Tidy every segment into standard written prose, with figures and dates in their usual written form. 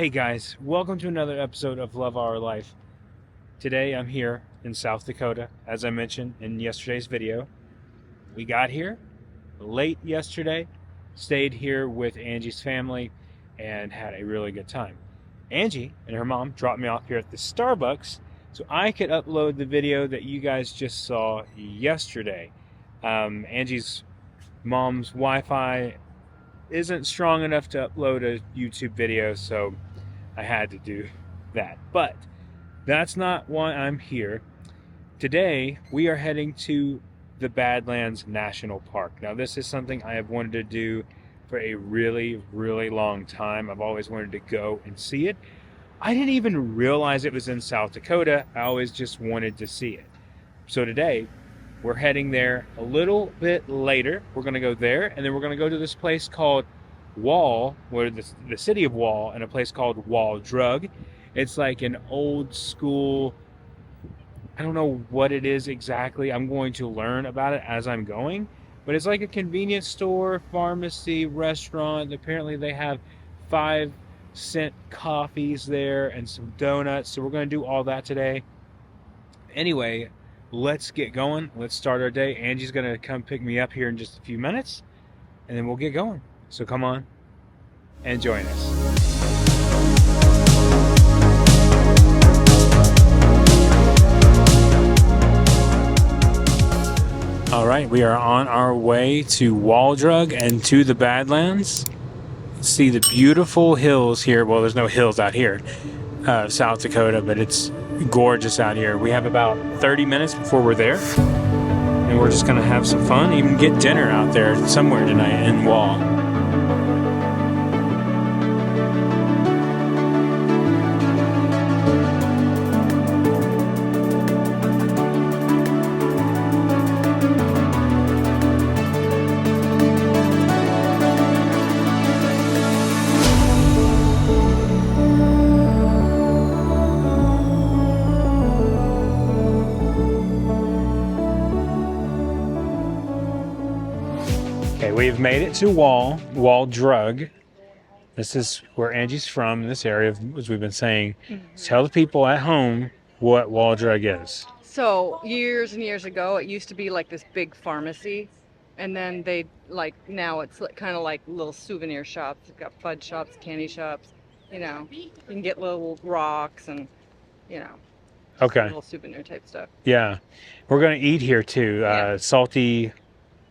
Hey guys, welcome to another episode of Love Our Life. Today I'm here in South Dakota, as I mentioned in yesterday's video. We got here late yesterday, stayed here with Angie's family, and had a really good time. Angie and her mom dropped me off here at the Starbucks so I could upload the video that you guys just saw yesterday. Angie's mom's Wi-Fi isn't strong enough to upload a YouTube video, so I had to do that. But that's not why I'm here. Today we are heading to the Badlands National Park. Now this is something I have wanted to do for a really long time. I've always wanted to go and see it. I didn't even realize it was in South Dakota. I always just wanted to see it. So today we're heading there a little bit later. We're going to go there, and then we're going to go to this place called the city of Wall, and a place called Waldrug. It's like an old school, I don't know what it is exactly. I'm going to learn about it as I'm going, but it's like a convenience store, pharmacy, restaurant. Apparently they have 5-cent coffees there and some donuts, so we're going to do all that today. Anyway, let's get going. Let's start our day. Angie's going to come pick me up here in just a few minutes, and then we'll get going. So come on and join us. All right, we are on our way to Waldrug and to the Badlands. See the beautiful hills here. Well, there's no hills out here, South Dakota, but it's gorgeous out here. We have about 30 minutes before we're there, and we're just gonna have some fun, even get dinner out there somewhere tonight in Wall. Okay, we've made it to Waldrug. This is where Angie's from, in this area, as we've been saying. Tell the people at home what Waldrug is. So years and years ago, it used to be like this big pharmacy, and then now it's kind of like little souvenir shops. You've got fudge shops, candy shops. You can get little rocks and Okay. little souvenir type stuff. Yeah, we're gonna eat here too. Salty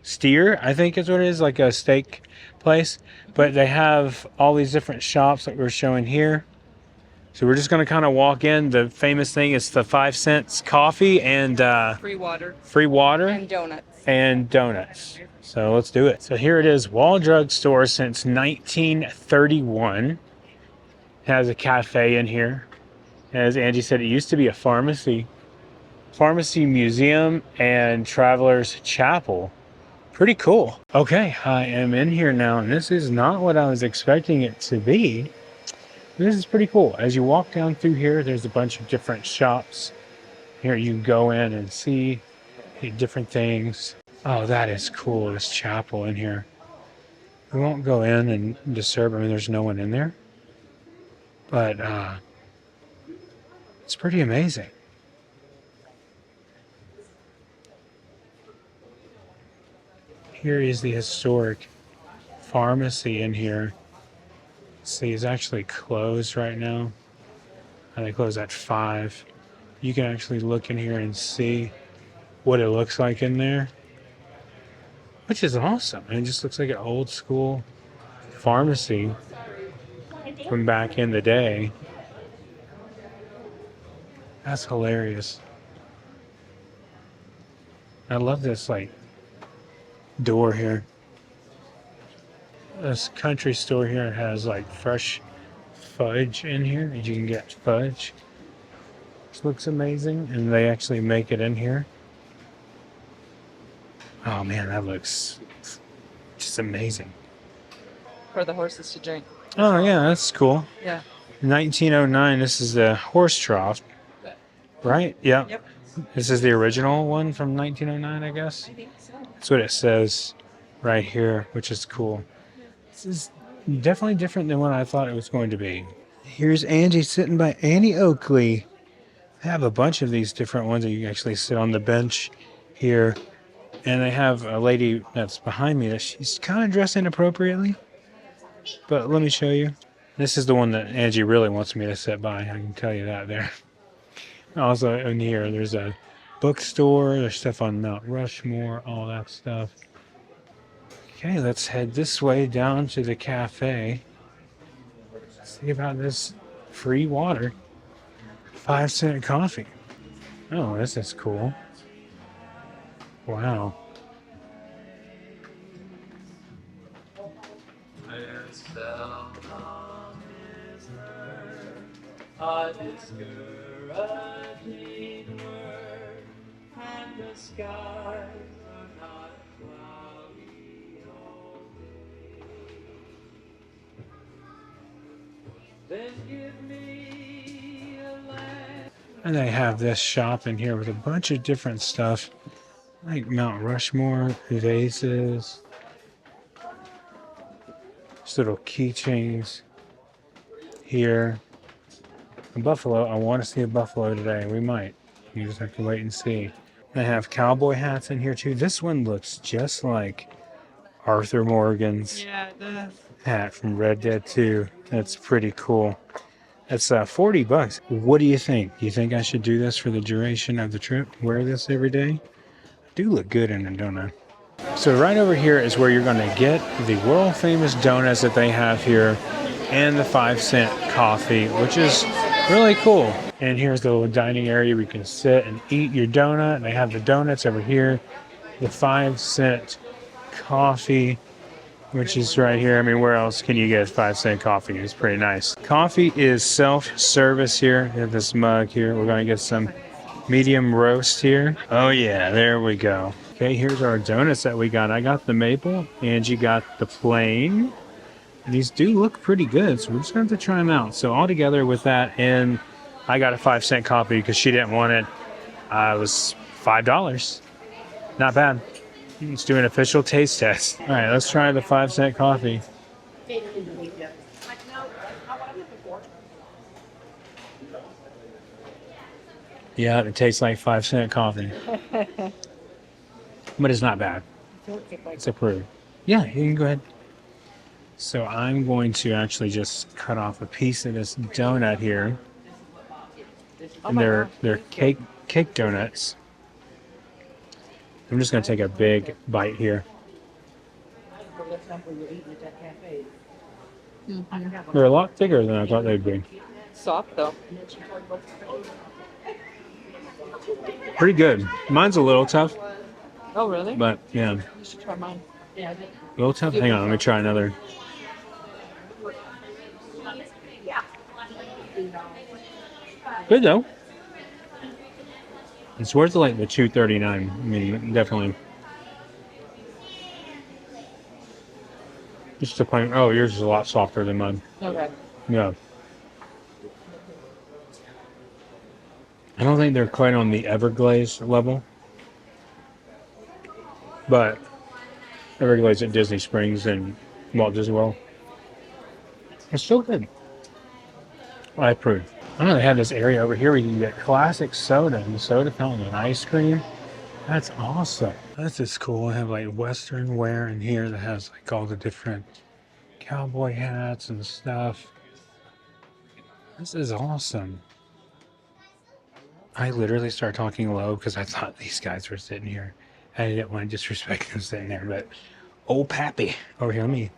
steer, I think is what it is, like a steak place. But they have all these different shops like we're showing here. So we're just gonna kind of walk in. The famous thing is the 5 cents coffee and Free water. And donuts. So let's do it. So here it is, Waldrug store since 1931. It has a cafe in here. As Angie said, it used to be a pharmacy museum and traveler's chapel. Pretty cool. Okay, I am in here now, and this is not what I was expecting it to be. This is pretty cool. As you walk down through here, there's a bunch of different shops. Here you can go in and see different things. Oh, that is cool, this chapel in here. We won't go in and disturb. I mean, there's no one in there. But it's pretty amazing. Here is the historic pharmacy in here. See, it's actually closed right now. And they close at 5. You can actually look in here and see what it looks like in there, which is awesome. It just looks like an old school pharmacy from back in the day. That's hilarious. I love this door here. This country store here has fresh fudge in here. You can get fudge. This looks amazing, and they actually make it in here. Oh man, that looks just amazing. For the horses to drink. Oh yeah, that's cool. Yeah. 1909, this is the horse trough, right? Yeah. Yep. This is the original one from 1909, I guess. I think so. That's what it says right here, which is cool. This is definitely different than what I thought it was going to be. Here's Angie sitting by Annie Oakley. I have a bunch of these different ones that you can actually sit on the bench here. And I have a lady that's behind me that she's kind of dressed inappropriately. But let me show you. This is the one that Angie really wants me to sit by. I can tell you that there. Also in here, there's a bookstore. There's stuff on Mount Rushmore, all that stuff. Okay, let's head this way down to the cafe. See about this free water. 5-cent coffee. Oh, this is cool. Wow. A discouraging word, and the skies are not cloudy all day. Then give me a land. And they have this shop in here with a bunch of different stuff, like Mount Rushmore vases, just little keychains here. A buffalo. I want to see a buffalo today. We might. You just have to wait and see. They have cowboy hats in here too. This one looks just like Arthur Morgan's hat from Red Dead 2. That's pretty cool. That's $40. What do you think? Do you think I should do this for the duration of the trip? Wear this every day? I do look good in it, don't I? So right over here is where you're going to get the world famous donuts that they have here and the 5-cent coffee, which is really cool. And here's the little dining area where you can sit and eat your donut. And they have the donuts over here, the 5-cent coffee, which is right here. I mean, where else can you get 5-cent coffee? It's pretty nice. Coffee is self-service here. We have this mug here. We're going to get some medium roast here. Oh yeah, there we go. Okay, here's our donuts that we got. I got the maple. Angie got the plain. These do look pretty good, so we're just going to have to try them out. So all together with that, and I got a 5-cent coffee because she didn't want it. It was $5. Not bad. Let's do an official taste test. All right, let's try the 5-cent coffee. Yeah, it tastes like 5-cent coffee. But it's not bad. It's approved. Yeah, you can go ahead. So I'm going to actually just cut off a piece of this donut here. And they're cake donuts. I'm just going to take a big bite here. They're a lot thicker than I thought they'd be. Soft though. Pretty good. Mine's a little tough. Oh really? But yeah. You should try mine. A little tough? Hang on, let me try another. Good though. It's worth like the $2.39. I mean, definitely. Just a plain. Oh, yours is a lot softer than mine. Okay. Yeah. I don't think they're quite on the Everglades level, but Everglades at Disney Springs and Walt Disney World. It's still good. I approve. I know they have this area over here where you can get classic soda and soda fountain and ice cream. That's awesome. This is cool. I have like Western wear in here that has like all the different cowboy hats and stuff. This is awesome. I literally started talking low because I thought these guys were sitting here. I didn't want to disrespect them sitting there, but old Pappy over here, let me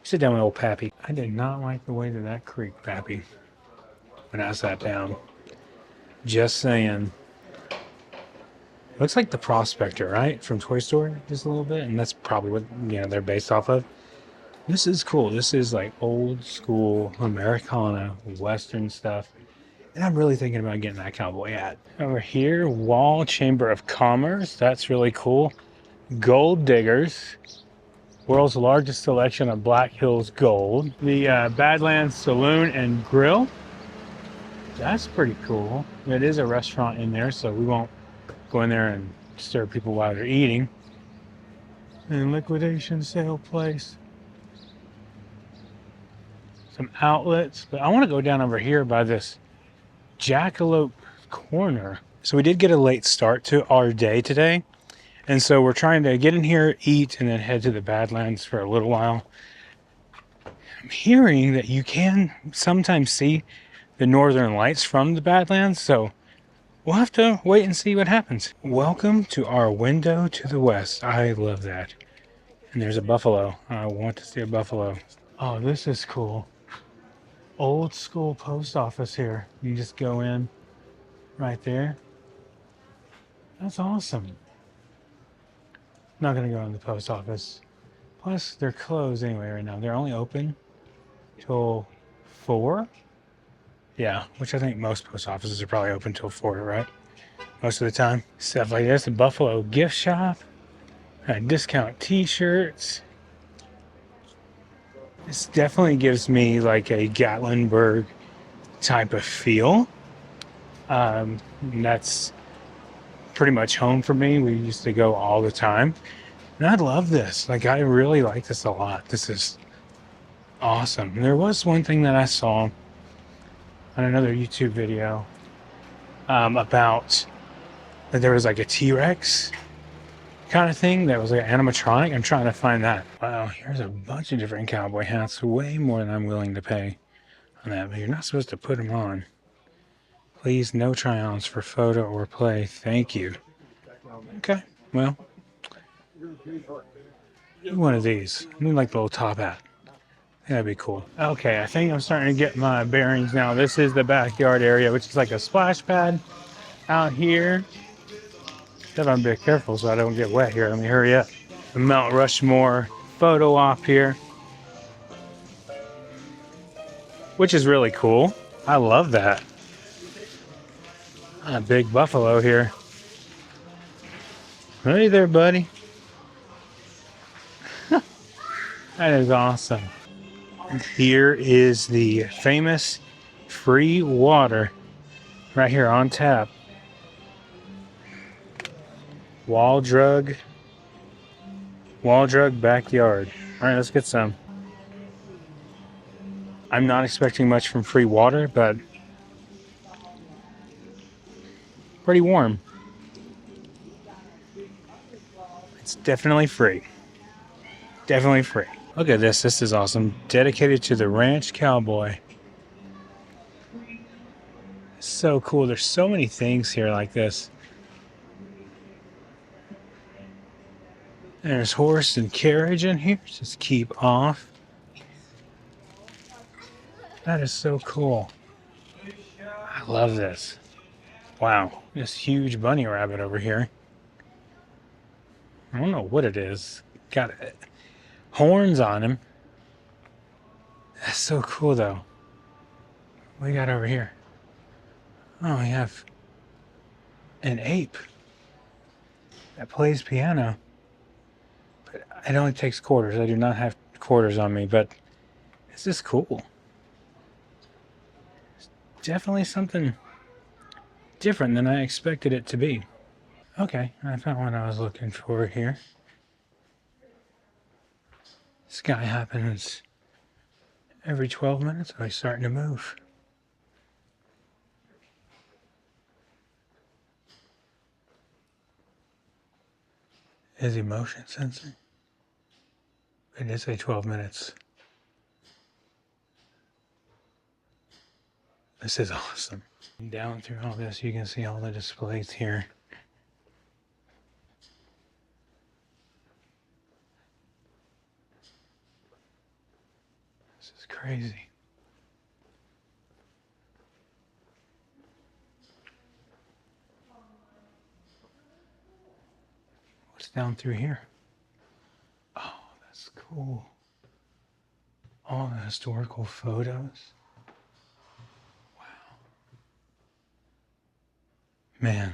sit down with old Pappy. I did not like the way that creaked, Pappy, when I sat down. Just saying. Looks like the Prospector, right? From Toy Story, just a little bit. And that's probably what, they're based off of. This is cool. This is like old school Americana, Western stuff. And I'm really thinking about getting that cowboy hat. Over here, Wall Chamber of Commerce. That's really cool. Gold Diggers. World's largest selection of Black Hills gold. The Badlands Saloon and Grill. That's pretty cool. It is a restaurant in there, so we won't go in there and disturb people while they're eating. And liquidation sale place. some outlets. But I want to go down over here by this Jackalope Corner. So we did get a late start to our day today. And so we're trying to get in here, eat, and then head to the Badlands for a little while. I'm hearing that you can sometimes see the northern lights from the Badlands, so we'll have to wait and see what happens. Welcome to our window to the west. I love that. And there's a buffalo. I want to see a buffalo. Oh, this is cool. Old school post office here. You just go in right there. That's awesome. Not gonna go in the post office. Plus, they're closed anyway right now. They're only open till 4. Yeah, which I think most post offices are probably open till 4, right? Most of the time. Stuff like this. A Buffalo gift shop. Discount t-shirts. This definitely gives me like a Gatlinburg type of feel. That's pretty much home for me. We used to go all the time. And I love this. Like, I really like this a lot. This is awesome. There was one thing that I saw on another YouTube video about that there was like a T-Rex kind of thing that was like an animatronic. I'm trying to find that. Wow, here's a bunch of different cowboy hats. Way more than I'm willing to pay on that. But you're not supposed to put them on. Please, no try-ons for photo or play. Thank you. Okay, well, one of these. I need like the little top hat. That'd be cool. Okay, I think I'm starting to get my bearings now. This is the backyard area, which is like a splash pad out here. Gotta be careful so I don't get wet here. Let me hurry up. The Mount Rushmore photo op here, which is really cool. I love that. A big buffalo here. Hey there, buddy. That is awesome. Here is the famous free water right here on tap. Waldrug backyard. All right, let's get some. I'm not expecting much from free water, but pretty warm. It's definitely free. Definitely free. Look at this. This is awesome. Dedicated to the ranch cowboy. So cool. There's so many things here like this. There's horse and carriage in here. Just keep off. That is so cool. I love this. Wow. This huge bunny rabbit over here. I don't know what it is. Got horns on him. That's so cool though. What do we got over here? Oh, we have an ape that plays piano. But it only takes quarters. I do not have quarters on me, but this is cool. It's definitely something different than I expected it to be. Okay, I found what I was looking for here. This guy happens every 12 minutes. Oh, he's starting to move. Is he motion sensing? It did say 12 minutes. This is awesome. Down through all this, you can see all the displays here. This is crazy. What's down through here? Oh, that's cool. All the historical photos. Wow. Man.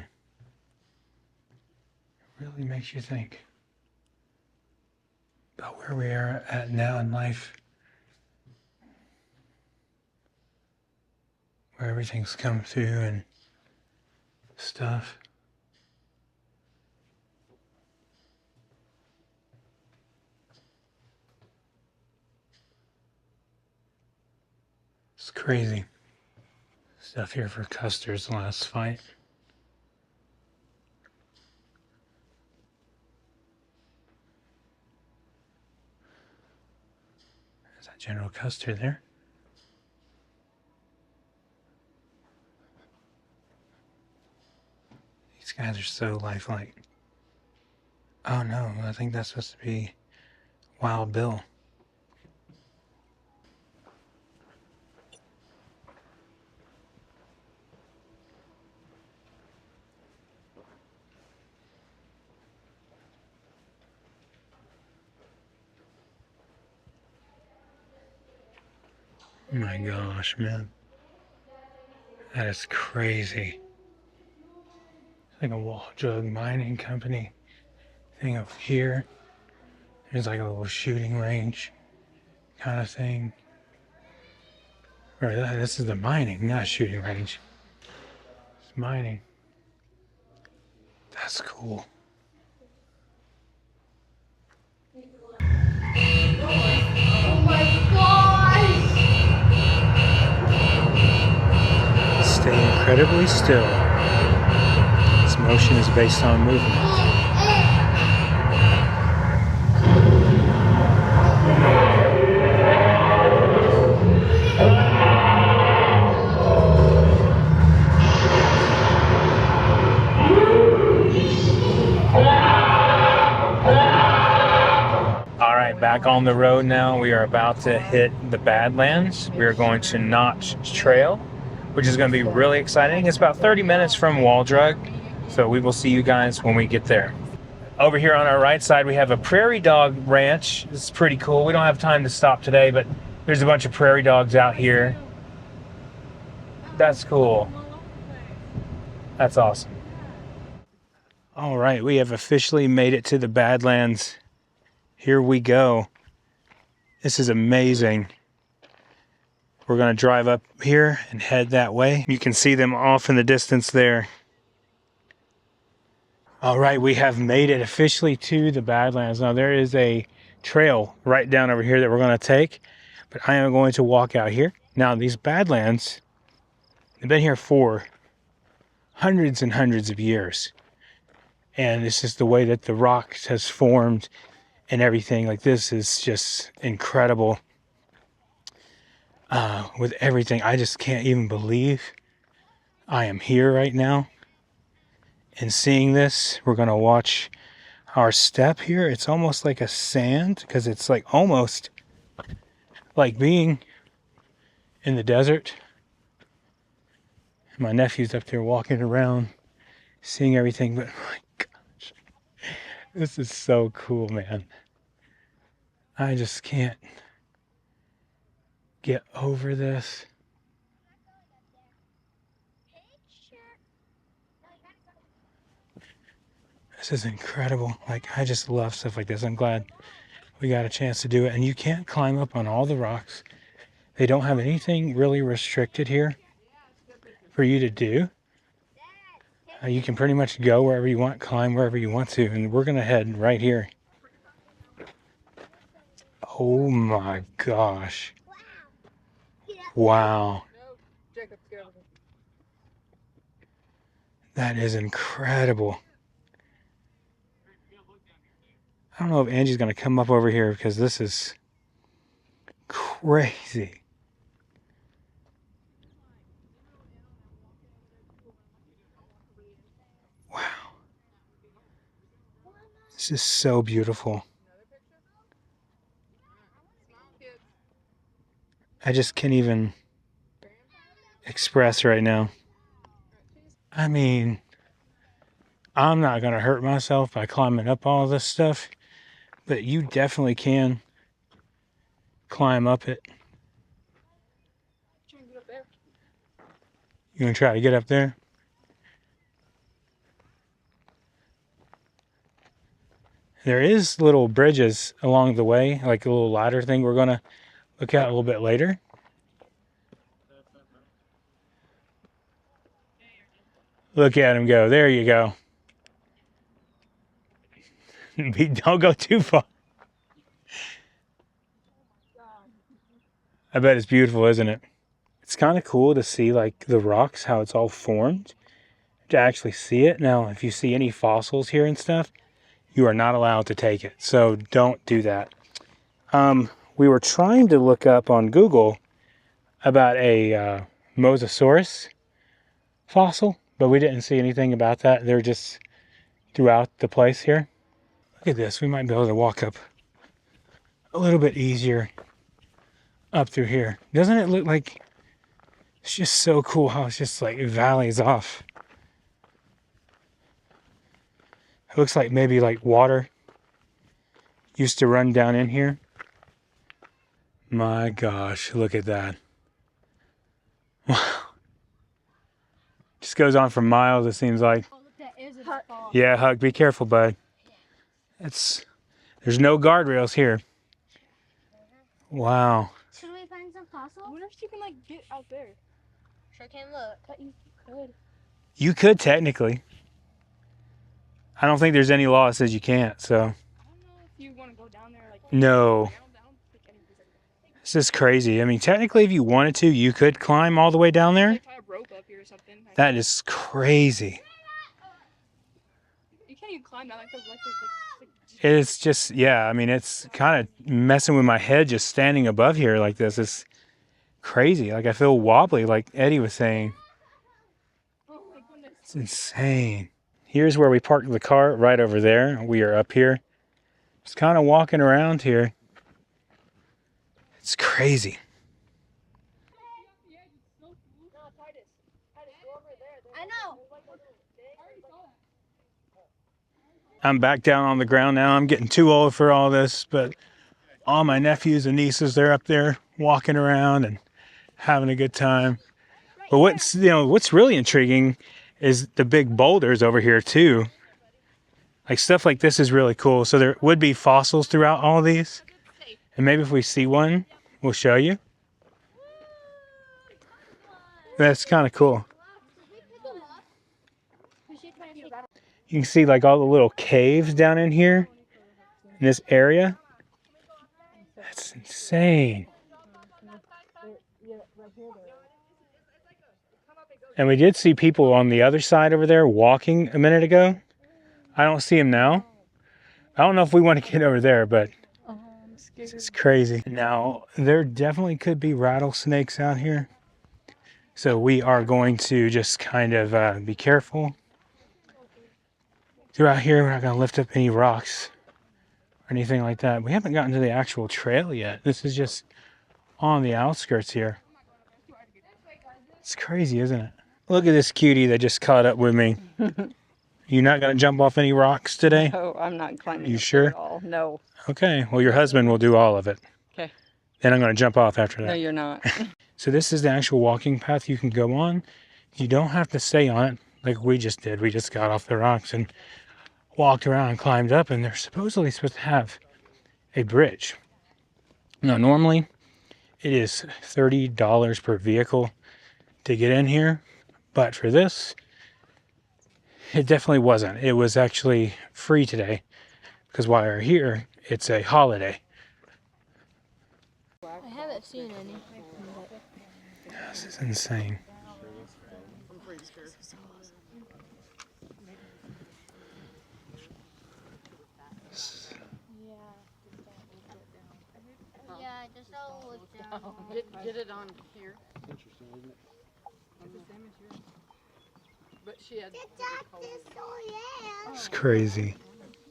It really makes you think about where we are at now in life. Where everything's come through and stuff. crazy. Stuff here for Custer's last fight. Is that General Custer there? These guys are so lifelike. Oh no, I think that's supposed to be Wild Bill. Oh my gosh, man. That is crazy. It's like a Waldrug mining company thing up here. There's like a little shooting range kind of thing. Or this is the mining, not shooting range. It's mining. That's cool. Oh my gosh! Stay incredibly still. This motion is based on movement. Back on the road now. We are about to hit the Badlands. We are going to Notch Trail, which is going to be really exciting. It's about 30 minutes from Waldrug, so we will see you guys when we get there. Over here on our right side, we have a prairie dog ranch. This is pretty cool. We don't have time to stop today, but there's a bunch of prairie dogs out here. That's cool. That's awesome. All right, we have officially made it to the Badlands. Here we go. This is amazing. We're going to drive up here and head that way. You can see them off in the distance there. All right, we have made it officially to the Badlands. Now there is a trail right down over here that we're going to take, but I am going to walk out here. Now these Badlands, they've been here for hundreds and hundreds of years. And this is the way that the rock has formed and everything. Like, this is just incredible. With everything, I just can't even believe I am here right now and seeing this. We're gonna watch our step here. It's almost like a sand, because it's like almost like being in the desert. My nephew's up there walking around, seeing everything, but my gosh, this is so cool, man. I just can't get over this. This is incredible. Like, I just love stuff like this. I'm glad we got a chance to do it. And you can't climb up on all the rocks. They don't have anything really restricted here for you to do. You can pretty much go wherever you want, climb wherever you want to. And we're going to head right here. Oh my gosh. Wow. That is incredible. I don't know if Angie's going to come up over here, because this is crazy. Wow. This is so beautiful. I just can't even express right now. I mean, I'm not going to hurt myself by climbing up all this stuff, but you definitely can climb up it. You going to try to get up there? There is little bridges along the way, like a little ladder thing we're going to look at a little bit later. Look at him go. There you go. Don't go too far. I bet it's beautiful, isn't it? It's kind of cool to see like the rocks, how it's all formed, to actually see it. Now, if you see any fossils here and stuff, you are not allowed to take it. So don't do that. We were trying to look up on Google about a Mosasaurus fossil, but we didn't see anything about that. They're just throughout the place here. Look at this. We might be able to walk up a little bit easier up through here. Doesn't it look like it's just so cool how it's just like valleys off? It looks like maybe like water used to run down in here. My gosh, look at that. Wow. Just goes on for miles, it seems like. Yeah, Huck, be careful, bud. There's no guardrails here. Wow. Should we find some fossils? I wonder if you can like get out there. Sure can look. But you could. You could technically. I don't think there's any law that says you can't, so. I don't know if you want to go down there like. No. This is crazy. I mean, technically, if you wanted to, you could climb all the way down there. Like tie a rope up here or something. That is crazy. You can't even climb down like those. It's just, yeah, I mean, it's kind of messing with my head just standing above here like this. It's crazy. Like, I feel wobbly, like Eddie was saying. Oh my goodness. It's insane. Here's where we parked the car, right over there. We are up here. Just kind of walking around here. It's crazy. I know. I'm back down on the ground now. I'm getting too old for all this, but all my nephews and nieces, they're up there walking around and having a good time. But what's really intriguing is the big boulders over here too. Like stuff like this is really cool. So there would be fossils throughout all of these. And maybe if we see one, we'll show you. That's kind of cool. You can see like all the little caves down in here in this area. That's insane. And we did see people on the other side over there walking a minute ago. I don't see them now. I don't know if we want to get over there, but it's crazy. Now, there definitely could be rattlesnakes out here. So we are going to just kind of be careful. Throughout here, we're not going to lift up any rocks or anything like that. We haven't gotten to the actual trail yet. This is just on the outskirts here. It's crazy, isn't it? Look at this cutie that just caught up with me. You're not going to jump off any rocks today? No, I'm not climbing. You up sure? At all. No. Okay, well, your husband will do all of it. Okay. Then I'm going to jump off after that. No, you're not. So this is the actual walking path you can go on. You don't have to stay on it like we just did. We just got off the rocks and walked around and climbed up, and they're supposedly supposed to have a bridge. Now, normally it is $30 per vehicle to get in here, but for this, it definitely wasn't. It was actually free today because while we're here, it's a holiday. I haven't seen any. This is insane. Yeah, I just saw it was down. Get it on here. Interesting, isn't it? It's the same as yours. But she had. It's crazy.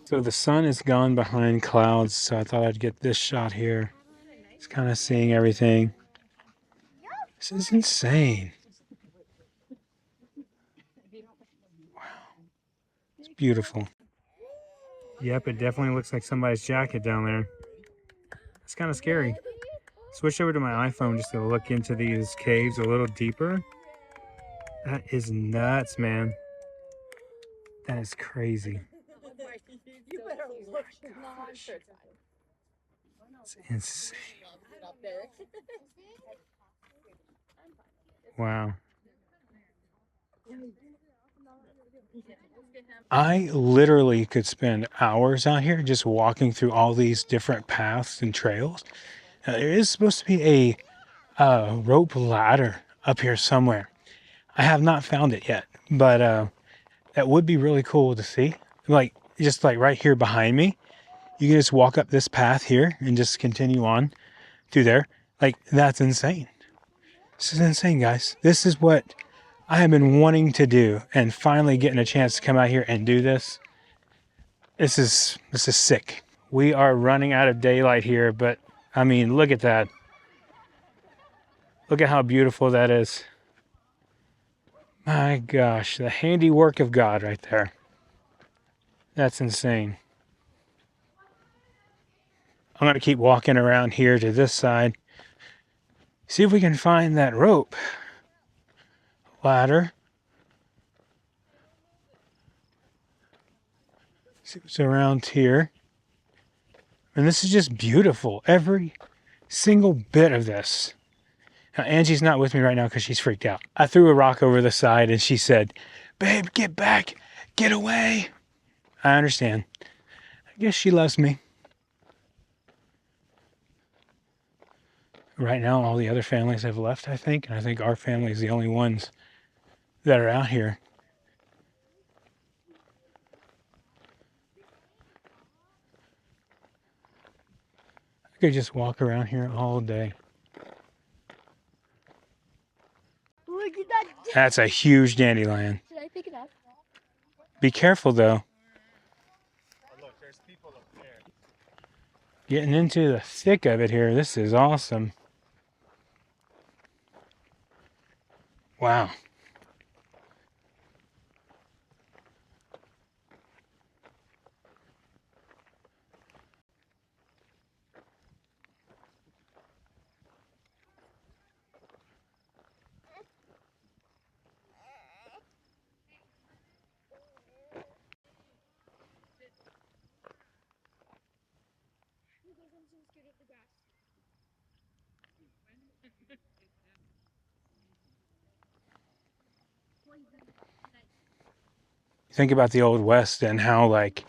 So the sun is gone behind clouds, so I thought I'd get this shot here. It's kind of seeing everything. This is insane. Wow. It's beautiful. Yep, it definitely looks like somebody's jacket down there. It's kind of scary. Switch over to my iPhone just to look into these caves a little deeper. That is nuts, man. That is crazy. It's insane. Wow. I literally could spend hours out here just walking through all these different paths and trails. Now, there is supposed to be a a rope ladder up here somewhere. I have not found it yet, but that would be really cool to see. Like, just like right here behind me, you can just walk up this path here and just continue on through there. Like, that's insane. This is insane, guys. This is what I have been wanting to do, and finally getting a chance to come out here and do this. This is sick. We are running out of daylight here, but I mean, look at that. Look at how beautiful that is. My gosh, the handiwork of God right there. That's insane. I'm going to keep walking around here to this side. See if we can find that rope ladder. See what's around here. And this is just beautiful. Every single bit of this. Now, Angie's not with me right now because she's freaked out. I threw a rock over the side and she said, "Babe, get back. Get away." I understand. I guess she loves me. Right now, all the other families have left, I think. And I think our family is the only ones that are out here. I could just walk around here all day. Look at that. That's a huge dandelion. Should I pick it up? Be careful, though. Look, there's people up there. Getting into the thick of it here. This is awesome. Wow. Think about the Old West and how, like,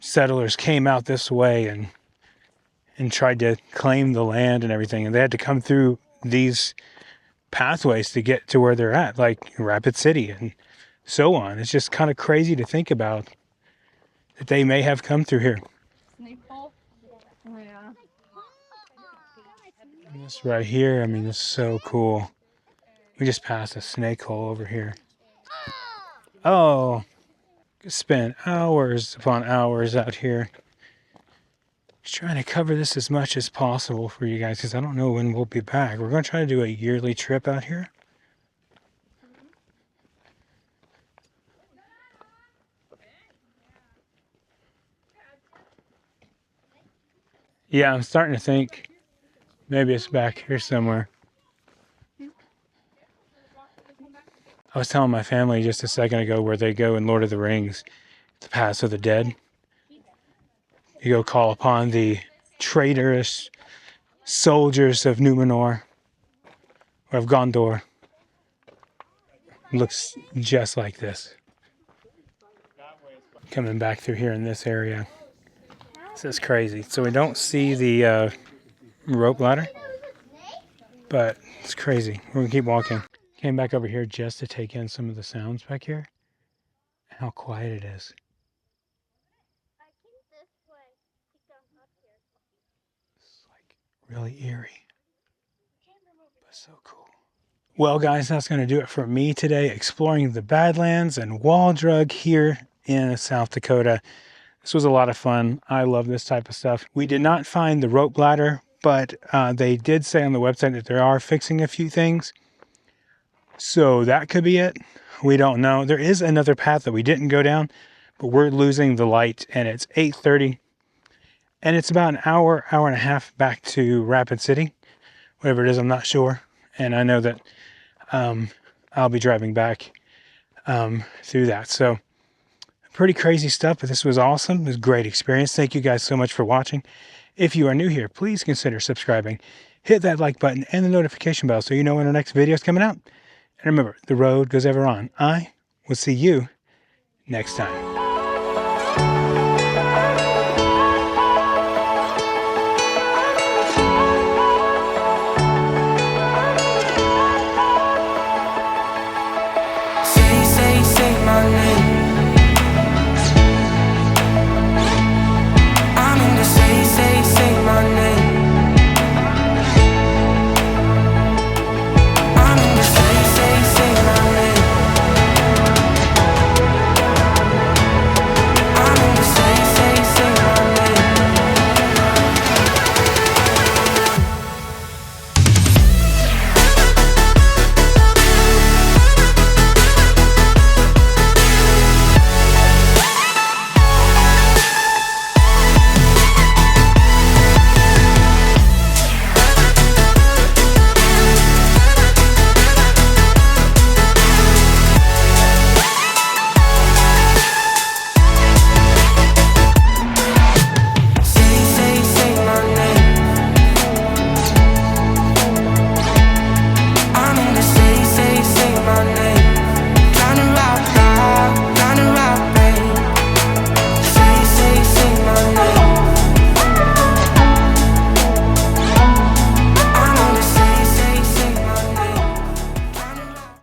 settlers came out this way and tried to claim the land and everything, and they had to come through these pathways to get to where they're at, like Rapid City and so on. It's just kind of crazy to think about that they may have come through here. Snake hole? Oh, yeah. And this right here, I mean, it's so cool. We just passed a snake hole over here. Oh, spent hours upon hours out here. Just trying to cover this as much as possible for you guys because I don't know when we'll be back. We're going to try to do a yearly trip out here. Yeah, I'm starting to think maybe it's back here somewhere. I was telling my family just a second ago where they go in Lord of the Rings, the Paths of the Dead. You go call upon the traitorous soldiers of Numenor, or of Gondor. It looks just like this. Coming back through here in this area. This is crazy. So we don't see the rope ladder, but it's crazy. We're gonna keep walking. Came back over here just to take in some of the sounds back here. How quiet it is. It's like really eerie, but so cool. Well, guys, that's going to do it for me today, exploring the Badlands and Waldrug here in South Dakota. This was a lot of fun. I love this type of stuff. We did not find the rope ladder, but they did say on the website that they are fixing a few things. So that could be it. We don't know. There is another path that we didn't go down, but we're losing the light, and it's 8:30. And it's about an hour, hour and a half back to Rapid City. Whatever it is, I'm not sure. And I know that I'll be driving back through that. So pretty crazy stuff, but this was awesome. It was a great experience. Thank you guys so much for watching. If you are new here, please consider subscribing. Hit that like button and the notification bell so you know when our next video is coming out. And remember, the road goes ever on. I will see you next time.